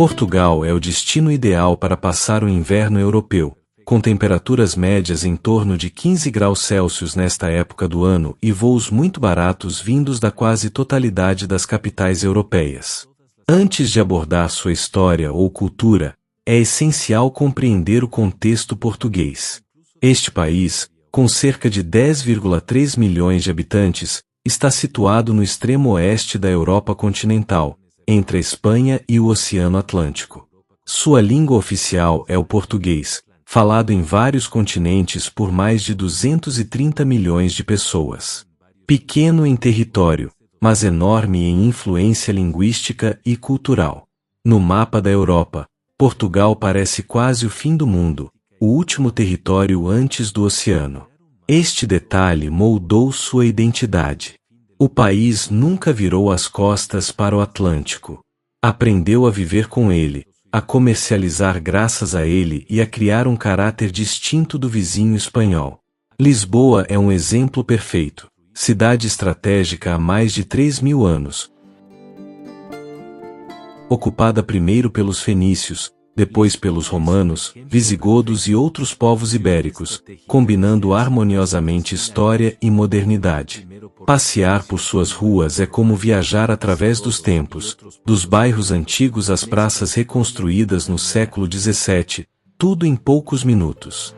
Portugal é o destino ideal para passar o inverno europeu, com temperaturas médias em torno de 15 graus Celsius nesta época do ano e voos muito baratos vindos da quase totalidade das capitais europeias. Antes de abordar sua história ou cultura, é essencial compreender o contexto português. Este país, com cerca de 10,3 milhões de habitantes, está situado no extremo oeste da Europa continental, entre a Espanha e o Oceano Atlântico. Sua língua oficial é o português, falado em vários continentes por mais de 230 milhões de pessoas. Pequeno em território, mas enorme em influência linguística e cultural. No mapa da Europa, Portugal parece quase o fim do mundo, o último território antes do oceano. Este detalhe moldou sua identidade. O país nunca virou as costas para o Atlântico. Aprendeu a viver com ele, a comercializar graças a ele e a criar um caráter distinto do vizinho espanhol. Lisboa é um exemplo perfeito. Cidade estratégica há mais de 3.000 anos. Ocupada primeiro pelos fenícios, depois pelos romanos, visigodos e outros povos ibéricos, combinando harmoniosamente história e modernidade. Passear por suas ruas é como viajar através dos tempos, dos bairros antigos às praças reconstruídas no século XVII, tudo em poucos minutos.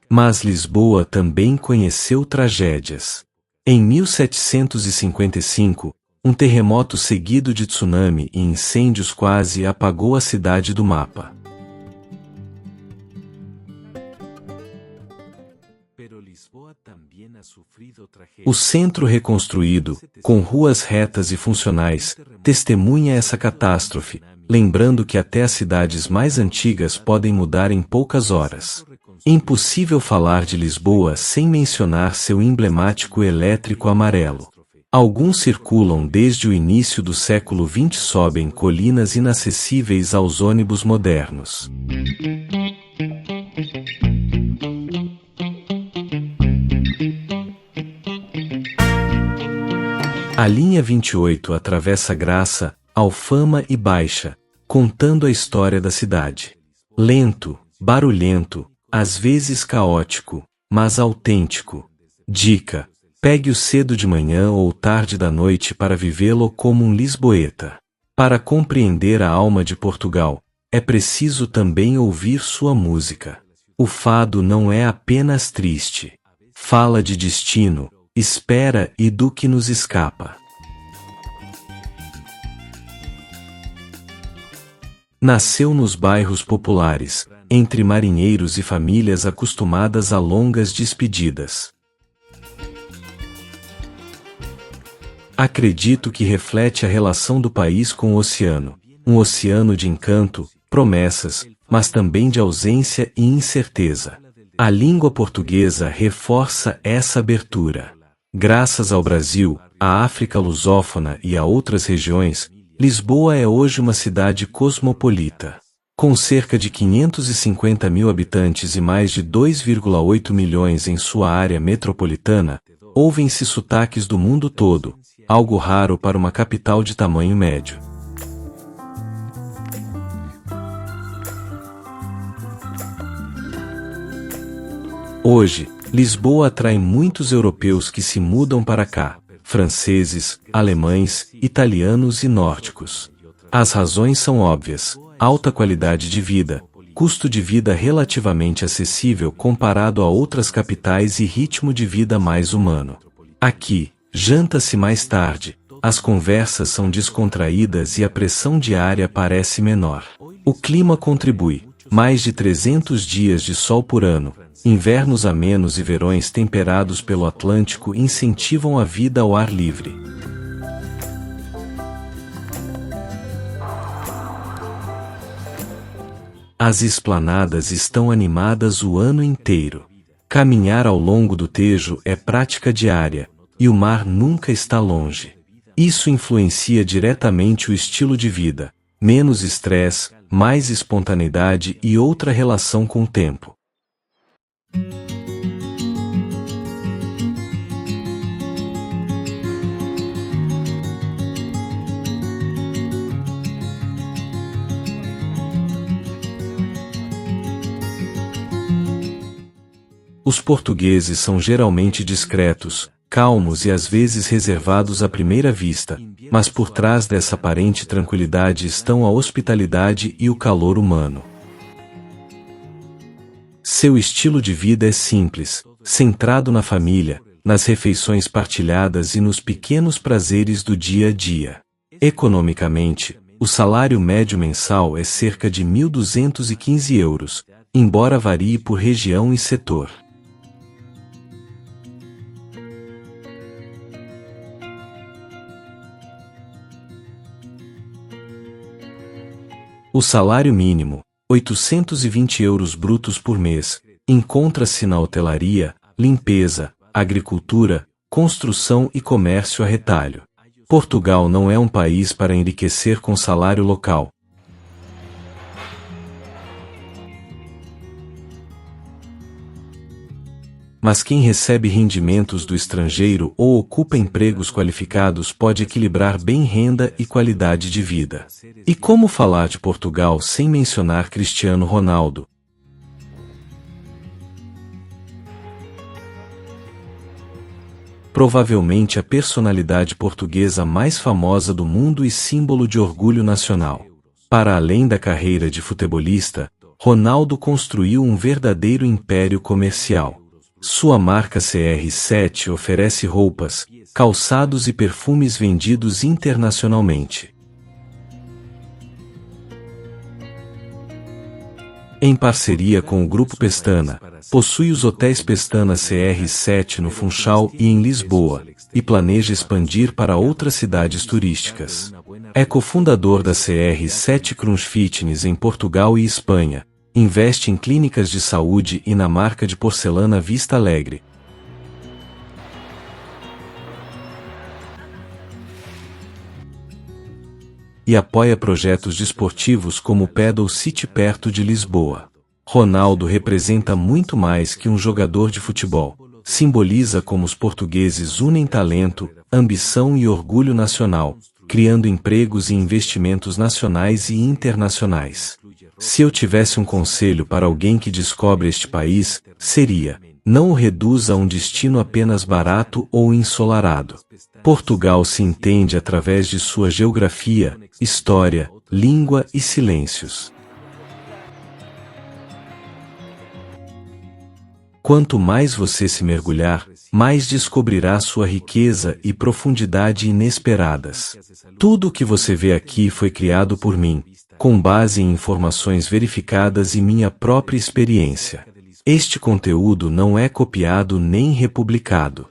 Mas Lisboa também conheceu tragédias. Em 1755, um terremoto seguido de tsunami e incêndios quase apagou a cidade do mapa. O centro reconstruído, com ruas retas e funcionais, testemunha essa catástrofe, lembrando que até as cidades mais antigas podem mudar em poucas horas. Impossível falar de Lisboa sem mencionar seu emblemático elétrico amarelo. Alguns circulam desde o início do século XX, sobem colinas inacessíveis aos ônibus modernos. A linha 28 atravessa Graça, Alfama e Baixa, contando a história da cidade. Lento, barulhento, às vezes caótico, mas autêntico. Dica: pegue-o cedo de manhã ou tarde da noite para vivê-lo como um lisboeta. Para compreender a alma de Portugal, é preciso também ouvir sua música. O fado não é apenas triste. Fala de destino, espera e do que nos escapa. Nasceu nos bairros populares, entre marinheiros e famílias acostumadas a longas despedidas. Acredito que reflete a relação do país com o oceano, um oceano de encanto, promessas, mas também de ausência e incerteza. A língua portuguesa reforça essa abertura. Graças ao Brasil, à África lusófona e a outras regiões, Lisboa é hoje uma cidade cosmopolita. Com cerca de 550 mil habitantes e mais de 2,8 milhões em sua área metropolitana, ouvem-se sotaques do mundo todo, algo raro para uma capital de tamanho médio. Hoje, Lisboa atrai muitos europeus que se mudam para cá, franceses, alemães, italianos e nórdicos. As razões são óbvias: alta qualidade de vida, custo de vida relativamente acessível comparado a outras capitais e ritmo de vida mais humano. Aqui, janta-se mais tarde, as conversas são descontraídas e a pressão diária parece menor. O clima contribui: mais de 300 dias de sol por ano, invernos amenos e verões temperados pelo Atlântico incentivam a vida ao ar livre. As esplanadas estão animadas o ano inteiro. Caminhar ao longo do Tejo é prática diária, e o mar nunca está longe. Isso influencia diretamente o estilo de vida: menos estresse, mais espontaneidade e outra relação com o tempo. Os portugueses são geralmente discretos, calmos e às vezes reservados à primeira vista, mas por trás dessa aparente tranquilidade estão a hospitalidade e o calor humano. Seu estilo de vida é simples, centrado na família, nas refeições partilhadas e nos pequenos prazeres do dia a dia. Economicamente, o salário médio mensal é cerca de 1.215 euros, embora varie por região e setor. O salário mínimo, 820 euros brutos por mês, encontra-se na hotelaria, limpeza, agricultura, construção e comércio a retalho. Portugal não é um país para enriquecer com salário local. Mas quem recebe rendimentos do estrangeiro ou ocupa empregos qualificados pode equilibrar bem renda e qualidade de vida. E como falar de Portugal sem mencionar Cristiano Ronaldo? Provavelmente a personalidade portuguesa mais famosa do mundo e símbolo de orgulho nacional. Para além da carreira de futebolista, Ronaldo construiu um verdadeiro império comercial. Sua marca CR7 oferece roupas, calçados e perfumes vendidos internacionalmente. Em parceria com o Grupo Pestana, possui os hotéis Pestana CR7 no Funchal e em Lisboa, e planeja expandir para outras cidades turísticas. É cofundador da CR7 Cruz Fitness em Portugal e Espanha, investe em clínicas de saúde e na marca de porcelana Vista Alegre. E apoia projetos desportivos como o Pedal City perto de Lisboa. Ronaldo representa muito mais que um jogador de futebol. Simboliza como os portugueses unem talento, ambição e orgulho nacional, criando empregos e investimentos nacionais e internacionais. Se eu tivesse um conselho para alguém que descobre este país, seria: não o reduza a um destino apenas barato ou ensolarado. Portugal se entende através de sua geografia, história, língua e silêncios. Quanto mais você se mergulhar, mais descobrirá sua riqueza e profundidade inesperadas. Tudo o que você vê aqui foi criado por mim, com base em informações verificadas e minha própria experiência. Este conteúdo não é copiado nem republicado.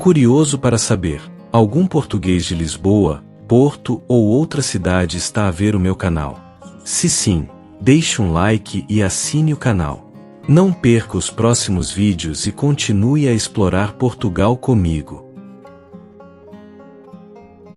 Curioso para saber, algum português de Lisboa, Porto ou outra cidade está a ver o meu canal? Se sim, deixe um like e assine o canal. Não perca os próximos vídeos e continue a explorar Portugal comigo.